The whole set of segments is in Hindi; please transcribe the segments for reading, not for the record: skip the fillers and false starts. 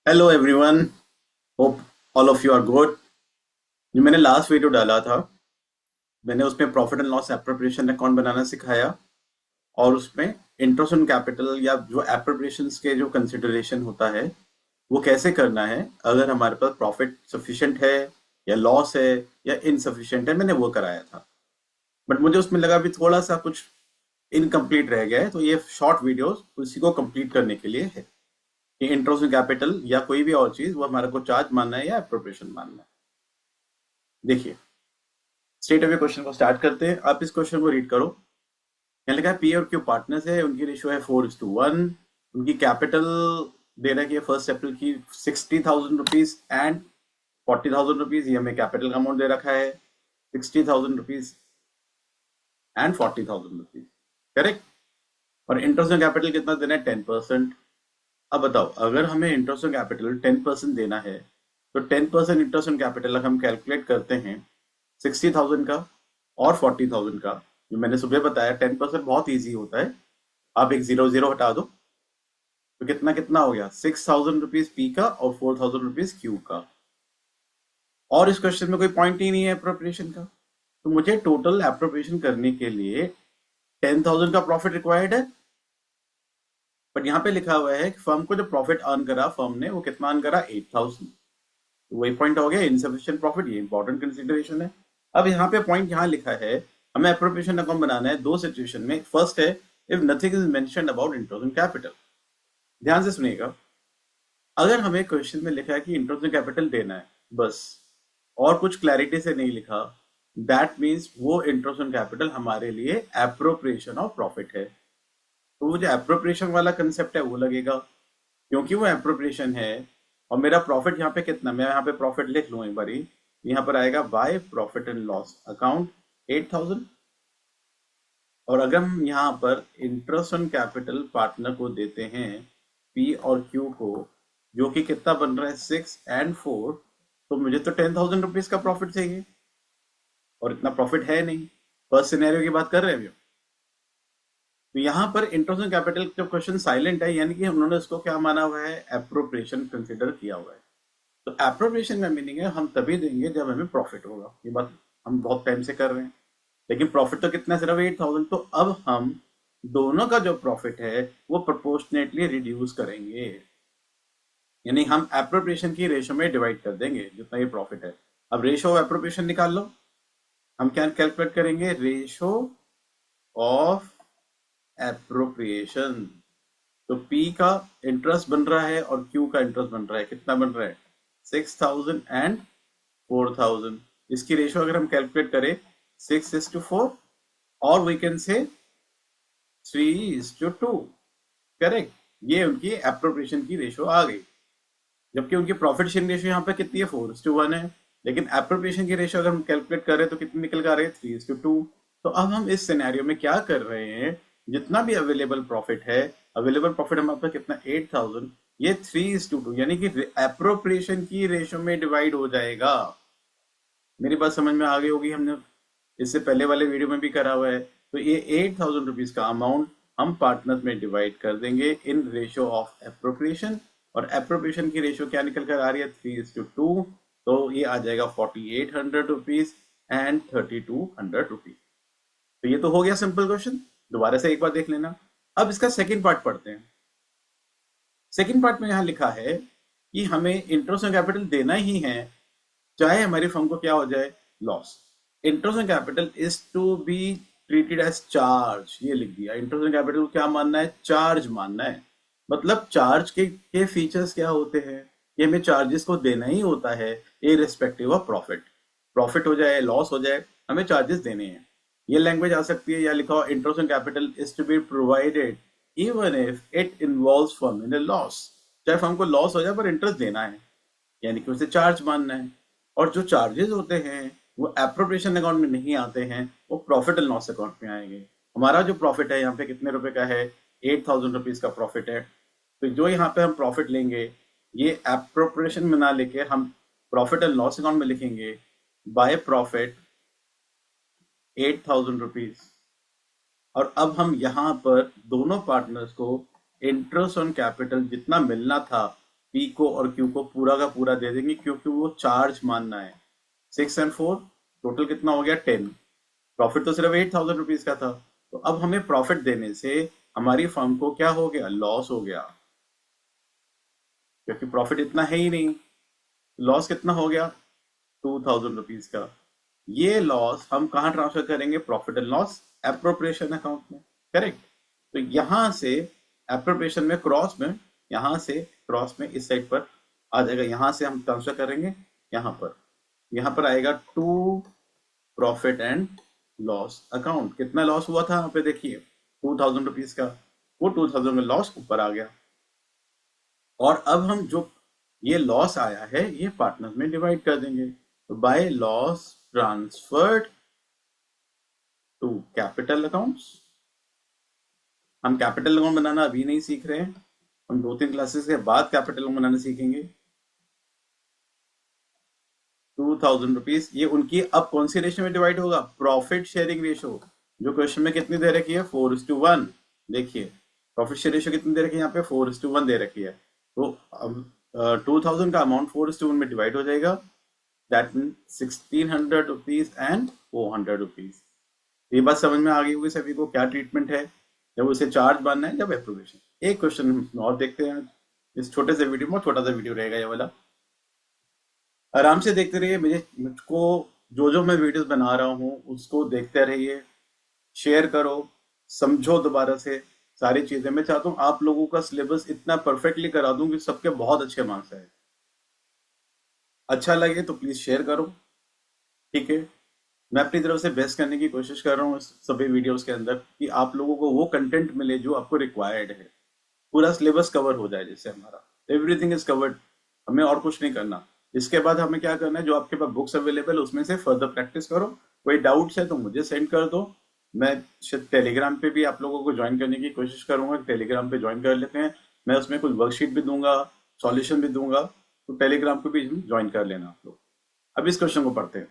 Hello everyone, hope all of you are good. जो मैंने लास्ट वीडियो डाला था, मैंने उसमें profit and loss appropriation account बनाना सिखाया और उसमें इंटरेस्ट ऑन कैपिटल या जो एप्रोप्रिएशंस के जो कंसिडरेशन होता है वो कैसे करना है अगर हमारे पास प्रॉफिट सफिशिएंट है या लॉस है या इनसफिशिएंट है, मैंने वो कराया था। बट मुझे उसमें लगा भी थोड़ा सा कुछ इनकम्प्लीट रह गया है, तो ये शॉर्ट वीडियोस उसी को कंप्लीट करने के लिए है कि इंटरेस्ट ऑन कैपिटल या कोई भी और चीज वो हमारे को चार्ज मानना है या एप्रोप्रिएशन मानना है। देखिए, स्ट्रेट अवे क्वेश्चन को स्टार्ट करते हैं। आप इस क्वेश्चन को रीड करो। यहाँ लिखा है पी और क्यू पार्टनर्स है, उनकी रेशियो है 4:1। उनकी कैपिटल दे रखी है फर्स्ट अप्रैल की 60,000 रुपीज एंड 40,000 रुपीज। ये हमें कैपिटल का अमाउंट दे रखा है 60,000 रुपीज एंड 40,000 रुपीज, करेक्ट। और इंटरेस्ट ऑन कैपिटल कितना देना है? 10%। अब बताओ, अगर हमें इंटरेस्ट ऑन कैपिटल 10% देना है तो 10% इंटरेस्ट ऑन कैपिटल हम कैलकुलेट करते हैं 60,000 का और 40,000 का। जो मैंने सुबह बताया 10% बहुत इजी होता है। आप एक जीरो जीरो हटा दो तो कितना कितना हो गया? 6,000 रुपीज पी का और 4,000 रुपीज क्यू का। और इस क्वेश्चन में कोई पॉइंट ही नहीं है अप्रोप्रिएशन का, तो मुझे टोटल अप्रोप्रिएशन करने के लिए 10,000 का प्रॉफिट रिक्वायर्ड है। बट यहाँ पे लिखा हुआ है कि फर्म को जो प्रॉफिट अर्न करा फर्म ने, वो कितना अर्न करा? 8,000। तो वही पॉइंट हो गया इनसफिशिएंट प्रॉफिट। ये इंपॉर्टेंट कंसिडरेशन है। अब यहाँ पे पॉइंट यहाँ लिखा है, हमें अप्रोप्रिएशन अकाउंट बनाना है दो सिचुएशन में। फर्स्ट है if nothing is mentioned about interest on capital. ध्यान से सुनिएगा, अगर हमें क्वेश्चन में लिखा है कि इंटरेस्ट ऑन कैपिटल देना है बस, और कुछ क्लैरिटी से नहीं लिखा, दैट मीन्स वो इंटरेस्ट ऑन कैपिटल हमारे लिए एप्रोप्रिएशन ऑफ प्रॉफिट है। तो वो जो एप्रोप्रिएशन वाला कंसेप्ट है वो लगेगा, क्योंकि वो एप्रोप्रिएशन है। और मेरा प्रॉफिट यहाँ पे कितना, मैं यहाँ पे प्रॉफिट लिख लूँ एक बारी। यहाँ पर आएगा by profit and loss account 8,000। और अगर हम यहाँ पर इंटरेस्ट ऑन कैपिटल पार्टनर को देते हैं पी और क्यू को, जो कि कितना बन रहा है 6 और 4, तो मुझे तो 10,000 रुपीज का प्रॉफिट चाहिए और इतना प्रॉफिट है नहीं। फर्स्ट सिनेरियो की बात कर रहे हैं। तो यहाँ पर इंटरेस्ट ऑन कैपिटल जब क्वेश्चन साइलेंट है, यानी कि उन्होंने इसको क्या माना हुआ है? एप्रोप्रिएशन कंसिडर किया हुआ है। तो एप्रोप्रिएशन का मीनिंग है हम तभी देंगे जब हमें प्रॉफिट होगा। ये बात हम बहुत टाइम से कर रहे हैं, लेकिन प्रॉफिट तो कितना? सिर्फ 8,000। तो अब हम दोनों का जो प्रॉफिट है वो प्रोपोर्शनेटली रिड्यूस करेंगे, यानी हम एप्रोप्रिएशन की रेशो में डिवाइड कर देंगे जितना ये प्रॉफिट है। अब रेशो ऑफ एप्रोप्रिएशन निकाल लो। हम क्या कैलकुलेट करेंगे? Ratio of appropriation. तो P का इंटरेस्ट बन रहा है और Q का इंटरेस्ट बन रहा है। कितना बन रहा है? 6,000 एंड 4,000। इसकी रेशियो अगर हम कैलकुलेट करें 6:4, और वी कैन से 3:2, करेक्ट। ये उनकी एप्रोप्रिएशन की रेशियो आ गई। जबकि उनकी प्रॉफिट शेयरिंग रेशियो यहाँ पे कितनी है? 4:1 है। लेकिन एप्रोप्रिएशन की रेशियो अगर हम कैलकुलेट करें तो कितनी निकल कर आ रही है? 3:2। तो अब हम इस सिनेरियो में क्या कर रहे हैं, जितना भी अवेलेबल प्रॉफिट है, अवेलेबल प्रॉफिट हमारे पास कितना? 8,000। ये 3:2 यानी कि एप्रोप्रिएशन की रेशियो में डिवाइड हो जाएगा। मेरी बात समझ में आ गई होगी, हमने इससे पहले वाले वीडियो में भी करा हुआ है। तो ये 8,000 रुपीज का अमाउंट हम पार्टनर्स में डिवाइड कर देंगे इन रेशियो ऑफ एप्रोप्रिएशन। और एप्रोप्रिएशन की रेशियो क्या निकल कर आ रही है? 3:2। तो ये आ जाएगा 4,800 रुपीज एंड 3,200 रुपीज। तो ये तो हो गया सिंपल क्वेश्चन। दोबारा से एक बार देख लेना। अब इसका सेकेंड पार्ट पढ़ते हैं। सेकेंड पार्ट में यहाँ लिखा है कि हमें इंटरेस्ट ऑन कैपिटल देना ही है चाहे हमारी फर्म को क्या हो जाए? Loss. Interest on capital is to be treated as charge, ये लिख दिया। इंटरेस्ट ऑन कैपिटल को क्या मानना है? चार्ज मानना है। मतलब चार्ज के फीचर्स क्या होते हैं कि हमें चार्जेस को देना ही होता है इररिस्पेक्टिव ऑफ प्रॉफिट। प्रॉफिट हो जाए लॉस हो जाए, हमें चार्जेस देने हैं। ये लैंग्वेज आ सकती है, या लिखा हो interest on capital is to be provided even if it involves firm in loss. चाहे फर्म को लॉस हो जाए पर इंटरेस्ट देना है, यानी कि उसे चार्ज मानना है। और जो चार्जेस होते हैं वो एप्रोप्रिएशन अकाउंट में नहीं आते हैं, वो प्रॉफिट एंड लॉस अकाउंट में आएंगे। हमारा जो प्रॉफिट है यहाँ पे कितने रुपए का है? 8,000 रुपीज का प्रॉफिट है। तो जो यहाँ पे हम प्रॉफिट लेंगे, ये एप्रोप्रिएशन में ना लेके हम प्रॉफिट एंड लॉस अकाउंट में लिखेंगे बाय प्रॉफिट 8,000 रुपीज। और अब हम यहाँ पर दोनों पार्टनर्स को इंटरेस्ट ऑन कैपिटल जितना मिलना था पी को और क्यू को पूरा का पूरा दे देंगे, क्योंकि वो चार्ज मानना है। 6 और 4 टोटल कितना हो गया 10। प्रॉफिट तो सिर्फ 8,000 रुपीज का था, तो अब हमें प्रॉफिट देने से हमारी फर्म को क्या हो गया, लॉस हो गया, क्योंकि प्रॉफिट इतना है ही नहीं। लॉस कितना हो गया, 2,000 रुपीज का। ये लॉस हम कहाँ ट्रांसफर करेंगे, profit and loss appropriation account में, करेक्ट। तो यहां से एप्रोप्रिएशन में क्रॉस में, यहां से क्रॉस में इस साइड पर आ जाएगा, यहां से हम ट्रांसफर करेंगे यहां पर आएगा to profit and loss account. कितना लॉस हुआ था यहाँ पे देखिए, 2,000 रुपीज का, वो 2,000 में लॉस ऊपर आ गया। और अब हम जो ये लॉस आया है ये पार्टनर्स में डिवाइड कर देंगे, तो by loss transferred to capital accounts. हम कैपिटल अकाउंट बनाना अभी नहीं सीख रहे हैं, हम 2-3 क्लासेस के बाद कैपिटल अकाउंट बनाना सीखेंगे। 2,000 रुपीज ये उनकी अब कौन सी रेशियो में डिवाइड होगा, प्रॉफिट शेयरिंग रेशियो। जो क्वेश्चन में कितनी दे रखी है, 4:1। देखिए प्रॉफिट शेयर रेशियो कितनी दे रखी है यहाँ पे, 4:1 दे रखी है। तो अब 2,000 का अमाउंट 4:1 में डिवाइड हो जाएगा, that mean 1,600 rupees and 400 rupees. ये बात समझ में आ गई होगी सभी को, क्या ट्रीटमेंट है जब उसे चार्ज मानना है, जब एप्रोवेशन। एक क्वेश्चन और देखते हैं इस छोटे से वीडियो में, छोटा सा वीडियो रहेगा ये वाला, आराम से देखते रहिए। मुझको जो मैं वीडियोस बना रहा हूँ उसको देखते रहिए, शेयर करो, समझो दोबारा से सारी चीजें। मैं चाहता हूँ आप लोगों का सिलेबस इतना परफेक्टली करा दूं कि सबके बहुत अच्छे मार्क्स आए। अच्छा लगे तो प्लीज शेयर करो, ठीक है। मैं अपनी तरफ से बेस्ट करने की कोशिश कर रहा हूँ इस सभी वीडियोस के अंदर, कि आप लोगों को वो कंटेंट मिले जो आपको रिक्वायर्ड है, पूरा सिलेबस कवर हो जाए, जिससे हमारा एवरीथिंग इज कवर्ड, हमें और कुछ नहीं करना। इसके बाद हमें क्या करना है, जो आपके पास बुक्स अवेलेबल उसमें से फर्दर प्रैक्टिस करो। कोई डाउट्स है तो मुझे सेंड कर दो, मैं टेलीग्राम पे भी आप लोगों को ज्वाइन करने की कोशिश करूंगा। टेलीग्राम पे ज्वाइन कर लेते हैं, मैं उसमें कुछ वर्कशीट भी दूंगा, सॉल्यूशन भी दूंगा, तो टेलीग्राम पे भी ज्वाइन कर लेना आप लोग। अब इस क्वेश्चन को पढ़ते हैं।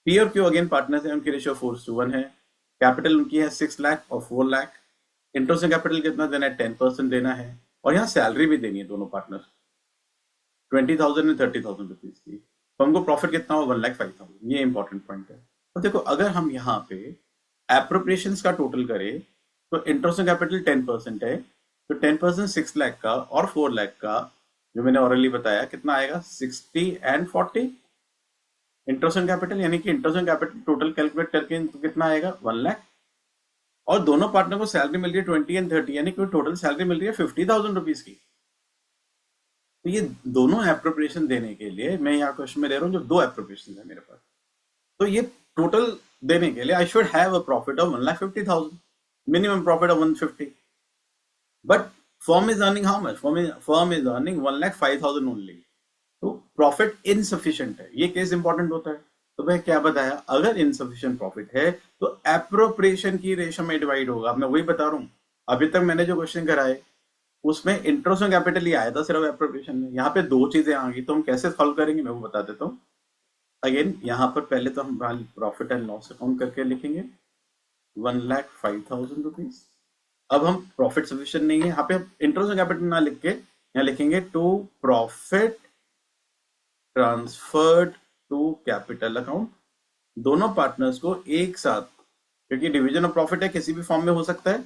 पी और क्यू अगेन पार्टनर्स है, उनकी रेशियो 4:1 है। कैपिटल उनकी है 6 लाख और 4 लाख। इंटरेस्ट कैपिटल कितना देना है, 10% देना है, और यहाँ सैलरी भी देनी है दोनों पार्टनर, 20,000 एंड 30,000 रुपीज की। तो हमको प्रॉफिट कितना हो, 1,05,000। ये इंपॉर्टेंट पॉइंट है। तो देखो अगर हम यहाँ पे एप्रोप्रिएशन का टोटल करें तो इंटरेस्ट कैपिटल 10% है, तो 10% 6 लाख का और 4 लाख का, जो मैंने ऑरली बताया, कितना आएगा 60 एंड 40। इंटरेस्ट कैपिटल यानी कि इंटरेस्ट कैपिटल टोटल कैलकुलेट करके तो कितना आएगा 1 लाख, और दोनों पार्टनर को सैलरी मिल रही है 20 एंड 30, यानी कि टोटल सैलरी मिल रही है 50,000 रुपीज की। तो ये दोनों एप्रोप्रिएशन देने के लिए मैं यहाँ क्वेश्चन में ले रहा हूँ, जो 2 एप्रोप्रिएशन है मेरे पास, तो ये टोटल देने के लिए I should have a profit of 1,50,000, minimum profit of 150, but firm is earning how much, firm is earning 1,05,000 only, तो प्रॉफिट इनसफिशिएंट है। ये केस इंपॉर्टेंट होता है। तो मैं क्या बताया, अगर इनसफिशिएंट प्रॉफिट है तो एप्रोप्रिएशन की रेशियो में डिवाइड होगा। मैं वही बता रहा हूँ, अभी तक मैंने जो क्वेश्चन कराए उसमें इंटरेस्ट ऑन कैपिटल ही आया था सिर्फ एप्रोप्रिएशन में, यहाँ पे 2 चीजें आ गई, तो हम कैसे सॉल्व करेंगे मैं वो बता देता हूँ। अगेन यहाँ पर पहले तो हम प्रॉफिट एंड लॉस अकाउंट करके लिखेंगे 1,05,000 रुपीज। अब हम प्रॉफिट सफिशिएंट नहीं है, यहाँ पे इंटरेस्ट ऑन कैपिटल ना लिख के यहाँ लिखेंगे to profit transferred to capital account. दोनों पार्टनर्स को एक साथ, क्योंकि डिवीजन ऑफ प्रॉफिट है, किसी भी फॉर्म में हो सकता है।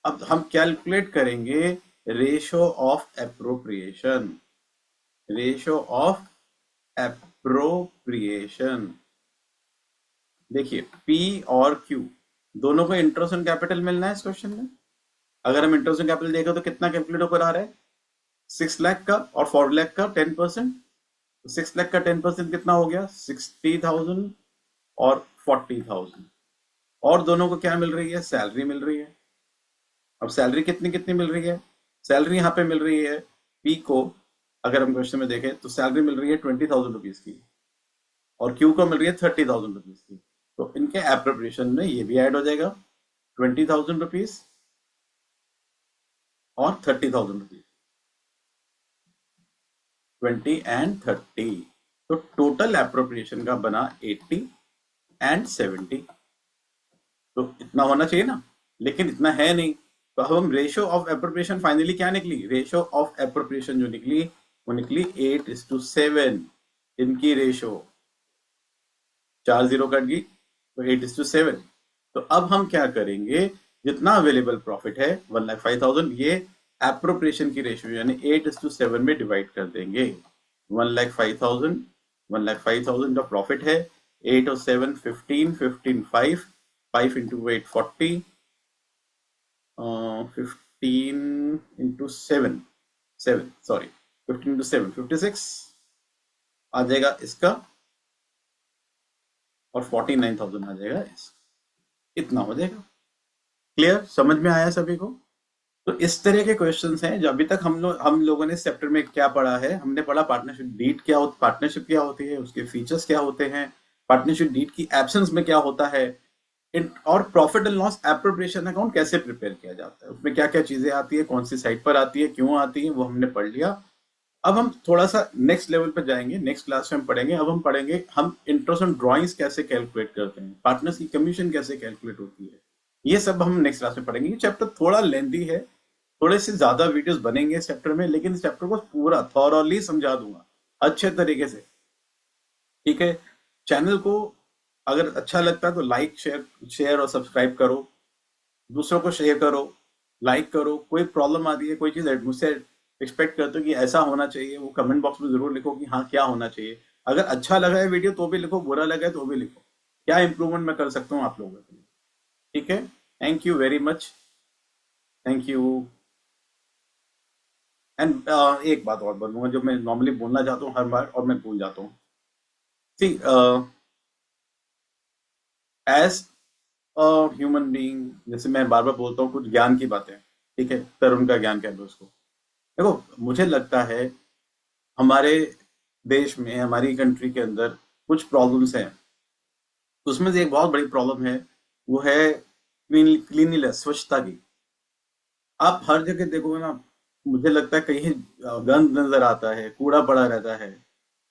अब हम कैलकुलेट करेंगे ratio of appropriation, ratio of appropriation. देखिए P और Q दोनों को इंटरेस्ट ऑन कैपिटल मिलना है इस क्वेश्चन में। अगर हम इंटरेस्ट ऑन कैपिटल देखें तो कितना कैलकुलेट होकर आ रहा है, 6 लाख का और 4 लाख का 10%। 6 लाख का 10% कितना हो गया, 60,000 और 40,000, और दोनों को क्या मिल रही है, सैलरी मिल रही है। अब सैलरी कितनी कितनी मिल रही है, सैलरी यहाँ पे मिल रही है P को, अगर हम क्वेश्चन में देखें तो सैलरी मिल रही है 20,000 रुपीज की, और Q को मिल रही है 30,000 रुपीज की। तो इनके एप्रोप्रिएशन में ये भी ऐड हो जाएगा, 20,000 रुपीज और 30,000 रुपीज, 20 एंड 30। तो टोटल एप्रोप्रिएशन का बना 80 एंड 70। तो इतना होना चाहिए ना, लेकिन इतना है नहीं, तो अब हम रेशियो ऑफ एप्रोप्रिएशन फाइनली क्या निकली, रेशियो ऑफ एप्रोप्रिएशन जो निकली वो निकली 8:7 इनकी रेशियो, 4 0 कट गई तो 8:7। तो अब हम क्या करेंगे, जितना अवेलेबल प्रॉफिट है 1,05,000 ये एप्रोप्रिएशन की रेशियो यानी 8:7 में डिवाइड कर देंगे। 1,05,000 1,05,000 का प्रॉफिट है, 8 और 7 15 15 5 5 into 8 40 15 into 7 7 सॉरी 15 into 7 56 आ जाएगा इसका और 49,000 आ जाएगा इसका, इतना हो जाएगा। क्लियर, समझ में आया सभी को? तो इस तरह के क्वेश्चंस हैं जो अभी तक हम लोगों ने इस चैप्टर में क्या पढ़ा है। हमने पढ़ा पार्टनरशिप डीड क्या होती, पार्टनरशिप क्या होती है, उसके फीचर्स क्या होते हैं, पार्टनरशिप डीड की एब्सेंस में क्या होता है, और profit and loss appropriation account कैसे प्रिपेयर किया जाता है, उसमें क्या क्या चीजें आती है, कौन सी साइट पर आती है, क्यों आती है, वो हमने पढ़ लिया। अब हम थोड़ा सा नेक्स्ट लेवल पर जाएंगे, नेक्स्ट क्लास में हम पढ़ेंगे। अब हम पढ़ेंगे हम इंटरेस्ट ऑन ड्रॉइंग्स कैसे कैलकुलेट करते हैं, पार्टनर्स की कमीशन कैसे कैलकुलेट होती है, ये सब हम नेक्स्ट क्लास में पढ़ेंगे। ये चैप्टर थोड़ा लेंथी है, थोड़े से ज्यादा वीडियोस बनेंगे इस चैप्टर में, लेकिन इस चैप्टर को पूरा थॉरली समझा दूंगा अच्छे तरीके से। ठीक है, चैनल को अगर अच्छा लगता है तो लाइक शेयर और सब्सक्राइब करो, दूसरों को शेयर करो, लाइक करो। कोई प्रॉब्लम आती है, कोई चीज मुझसे एक्सपेक्ट करते हो कि ऐसा होना चाहिए, वो कमेंट बॉक्स में जरूर लिखो कि हाँ क्या होना चाहिए। अगर अच्छा लगा है वीडियो तो भी लिखो, बुरा लगा है तो भी लिखो, क्या इंप्रूवमेंट मैं कर सकता हूँ आप लोगों के लिए। ठीक है, thank you very much, thank you. And एक बात और बोलूंगा जो मैं नॉर्मली बोलना चाहता हूँ हर बार और मैं भूल जाता हूँ। सी एज ह्यूमन बीइंग, जैसे मैं बार बार बोलता हूँ कुछ ज्ञान की बातें, ठीक है, तरुण का ज्ञान कह दो उसको। देखो मुझे लगता है हमारे देश में, हमारी कंट्री के अंदर कुछ प्रॉब्लम्स हैं, उसमें से एक बहुत बड़ी प्रॉब्लम है, वो है क्लीनिनेस, स्वच्छता की। आप हर जगह देखोगे ना, मुझे लगता है कहीं गंद नजर आता है, कूड़ा पड़ा रहता है।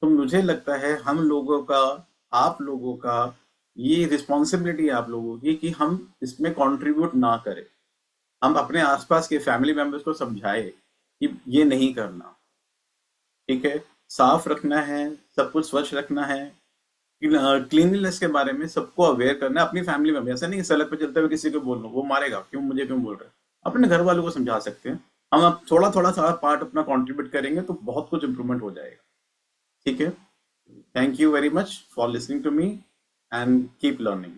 तो मुझे लगता है हम लोगों का, आप लोगों का ये रिस्पॉन्सिबिलिटी है आप लोगों की कि हम इसमें कंट्रीब्यूट ना करें। हम अपने आसपास के फैमिली मेंबर्स को समझाए कि ये नहीं करना, ठीक है, साफ रखना है, सब कुछ स्वच्छ रखना है। क्लीनलीनेस के बारे में सबको अवेयर करना है, अपनी फैमिली में। ऐसा नहीं कि सड़क पे चलते हुए किसी को बोल लो, वो मारेगा, क्यों मुझे क्यों बोल रहे हैं। अपने घर वालों को समझा सकते हैं। हम अब थोड़ा थोड़ा सा पार्ट अपना कंट्रीब्यूट करेंगे तो बहुत कुछ इंप्रूवमेंट हो जाएगा। ठीक है, thank you very much for listening to me and keep learning.